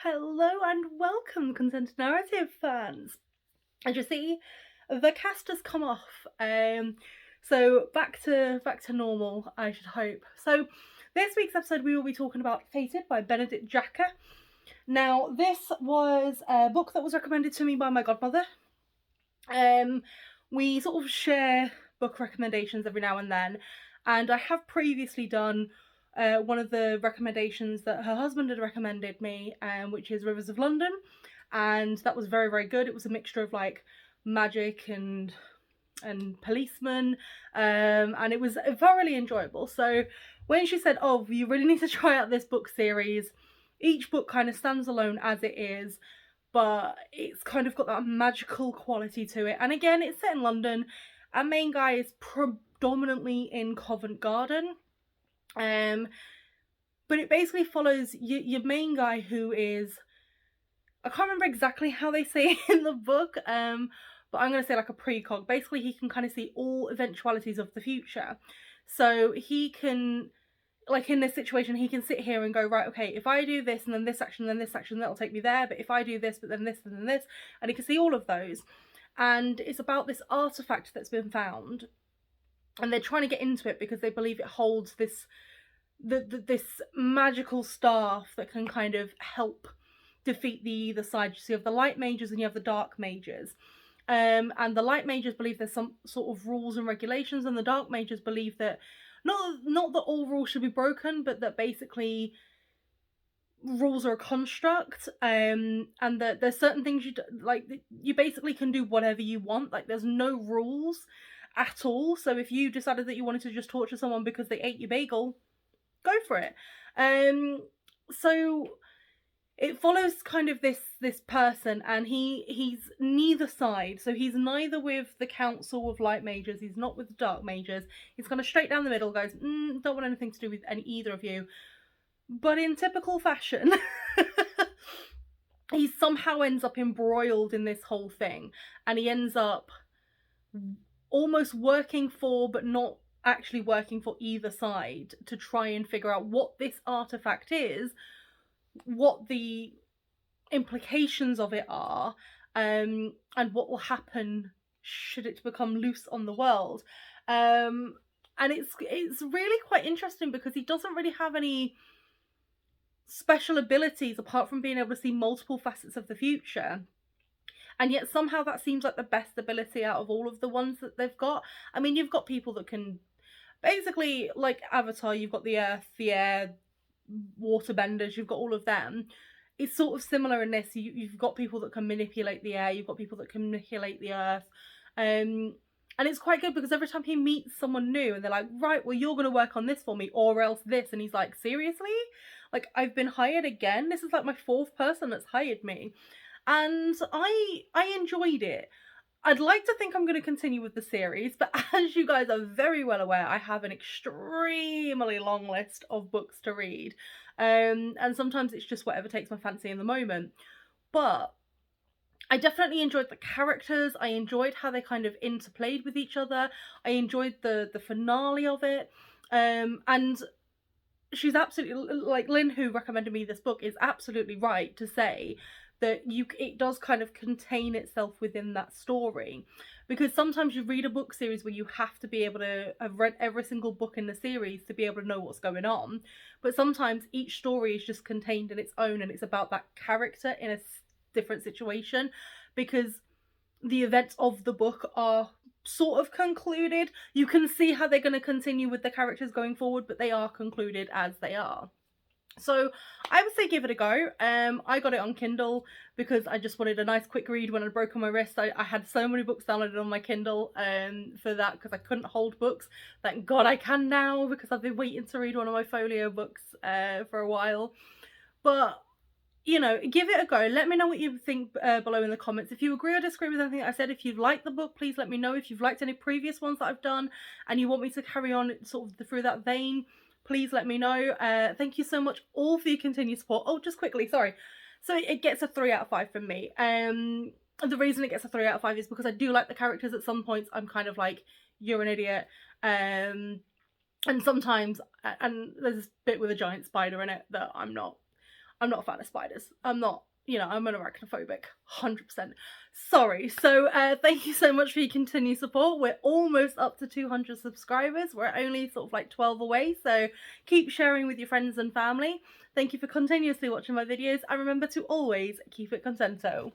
Hello and welcome, content narrative fans. As you see, the cast has come off. So back to normal, I should hope. So this week's episode we will be talking about Fated by Benedict Jacka. Now, this was a book that was recommended to me by my godmother. We sort of share book recommendations every now and then, and I have previously done one of the recommendations that her husband had recommended me, which is Rivers of London, and that was very, very good. It was a mixture of like magic and policemen, and it was thoroughly enjoyable. So when she said, "Oh, you really need to try out this book series," each book kind of stands alone as it is, but it's kind of got that magical quality to it. And again, it's set in London. Our main guy is predominantly in Covent Garden. But it basically follows your main guy, who is, I can't remember exactly how they say it in the book, but I'm going to say like a precog. Basically, he can kind of see all eventualities of the future. So he can, like in this situation, he can sit here and go, right, okay, if I do this and then this action, then this action, that'll take me there. But if I do this, but then this, and then this, and he can see all of those. And it's about this artifact that's been found. And they're trying to get into it because they believe it holds this magical staff that can kind of help defeat the either side. So you have the light mages and you have the dark mages. And the light mages believe there's some sort of rules and regulations, and the dark mages believe that not that all rules should be broken, but that basically rules are a construct, and that there's certain things you basically can do whatever you want. Like there's no rules at all. So if you decided that you wanted to just torture someone because they ate your bagel, go for it. So it follows kind of this person, and he's neither side. So he's neither with the council of light mages, he's not with the dark mages. He's kind of straight down the middle, goes, don't want anything to do with either of you. But in typical fashion, he somehow ends up embroiled in this whole thing, and he ends up almost working for, but not actually working for either side, to try and figure out what this artifact is, what the implications of it are, and what will happen should it become loose on the world. And it's really quite interesting because he doesn't really have any special abilities apart from being able to see multiple facets of the future. And yet somehow that seems like the best ability out of all of the ones that they've got. I mean, you've got people that can basically, like Avatar, you've got the earth, the air, water benders, you've got all of them. It's sort of similar in this. You've got people that can manipulate the air, you've got people that can manipulate the earth. And it's quite good because every time he meets someone new and they're like, right, well, you're going to work on this for me or else this. And he's like, seriously? Like, I've been hired again? This is like my fourth person that's hired me. And I enjoyed it. I'd like to think I'm going to continue with the series, but as you guys are very well aware, I have an extremely long list of books to read. And sometimes it's just whatever takes my fancy in the moment. But I definitely enjoyed the characters. I enjoyed how they kind of interplayed with each other. I enjoyed the finale of it. And she's absolutely, like, Lynn, who recommended me this book, is absolutely right to say that it does kind of contain itself within that story, because sometimes you read a book series where you have to be able to have read every single book in the series to be able to know what's going on, but sometimes each story is just contained in its own and it's about that character in a different situation, because the events of the book are sort of concluded. You can see how they're going to continue with the characters going forward, but they are concluded as they are. So I would say give it a go. I got it on Kindle because I just wanted a nice quick read when I'd broken my wrist. I had so many books downloaded on my Kindle for that, because I couldn't hold books. Thank God I can now, because I've been waiting to read one of my folio books for a while. But, you know, give it a go. Let me know what you think below in the comments. If you agree or disagree with anything I said, if you've liked the book, please let me know. If you've liked any previous ones that I've done and you want me to carry on sort of through that vein, please let me know. Thank you so much all for your continued support. Oh, just quickly, sorry. So it gets a 3 out of 5 from me. The reason it gets a 3 out of 5 is because I do like the characters. At some points I'm kind of like, you're an idiot. And sometimes, and there's this bit with a giant spider in it that I'm not I'm not a fan of spiders. I'm not, you know, I'm an arachnophobic, 100%. Sorry. So thank you so much for your continued support. We're almost up to 200 subscribers. We're only sort of like 12 away, so keep sharing with your friends and family. Thank you for continuously watching my videos, and remember to always keep it contento.